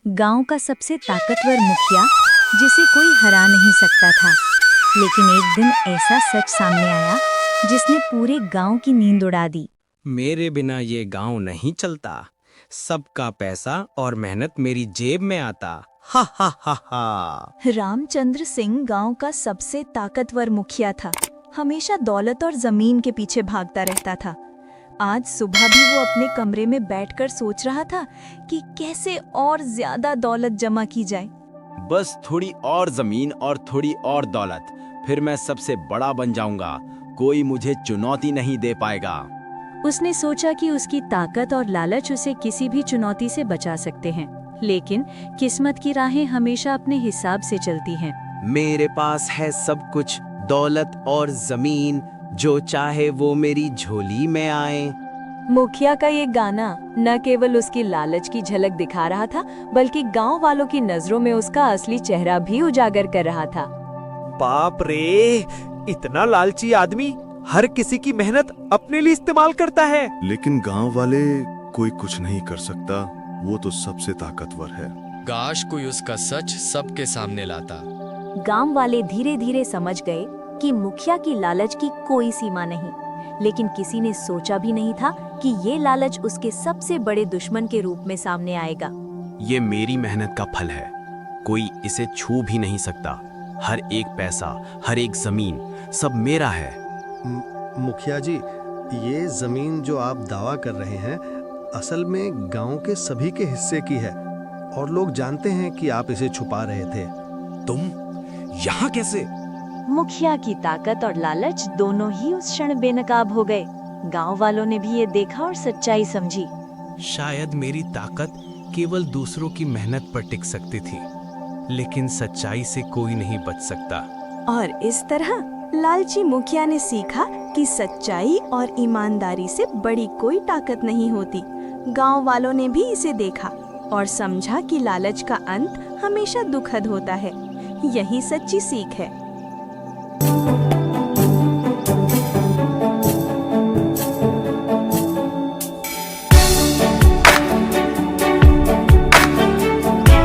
गांव का सबसे ताकतवर मुखिया जिसे कोई हरा नहीं सकता था। लेकिन एक दिन ऐसा सच सामने आया जिसने पूरे गांव की नींद उड़ा दी। मेरे बिना ये गांव नहीं चलता। सबका पैसा और मेहनत मेरी जेब में आता। हा हा हा हा। रामचंद्र सिंह गांव का सबसे ताकतवर मुखिया था। हमेशा दौलत और जमीन के पीछे भागता रहता था। आज सुबह भी वो अपने कमरे में बैठकर सोच रहा था कि कैसे और ज्यादा दौलत जमा की जाए। बस थोड़ी और जमीन और थोड़ी और दौलत, फिर मैं सबसे बड़ा बन जाऊंगा। कोई मुझे चुनौती नहीं दे पाएगा। उसने सोचा कि उसकी ताकत और लालच उसे किसी भी चुनौती से बचा सकते हैं, लेकिन किस्मत की राहें हमेशा अपने हिसाब से चलती हैं। मेरे पास है सब कुछ, दौलत और जमीन, जो चाहे वो मेरी झोली में आए। मुखिया का ये गाना न केवल उसकी लालच की झलक दिखा रहा था, बल्कि गांव वालों की नजरों में उसका असली चेहरा भी उजागर कर रहा था। बाप रे, इतना लालची आदमी हर किसी की मेहनत अपने लिए इस्तेमाल करता है। लेकिन गांव वाले कोई कुछ नहीं कर सकता, वो तो सबसे ताकतवर है। काश कोई उसका सच सबके सामने लाता। गांव वाले धीरे धीरे समझ गए कि मुखिया की लालच की कोई सीमा नहीं, लेकिन किसी ने सोचा भी नहीं था कि ये लालच उसके सबसे बड़े दुश्मन के रूप में सामने आएगा। ये मेरी मेहनत का फल है, कोई इसे छू भी नहीं सकता। हर एक पैसा, हर एक जमीन, सब मेरा है। मुखिया जी, ये जमीन जो आप दावा कर रहे हैं असल में गांव के सभी के हिस्से की है, और लोग जानते हैं कि आप इसे छुपा रहे थे। तुम यहाँ कैसे? मुखिया की ताकत और लालच दोनों ही उस क्षण बेनकाब हो गए। गांव वालों ने भी ये देखा और सच्चाई समझी। शायद मेरी ताकत केवल दूसरों की मेहनत पर टिक सकती थी, लेकिन सच्चाई से कोई नहीं बच सकता। और इस तरह लालची मुखिया ने सीखा कि सच्चाई और ईमानदारी से बड़ी कोई ताकत नहीं होती। गांव वालों ने भी इसे देखा और समझा कि लालच का अंत हमेशा दुखद होता है। यही सच्ची सीख है।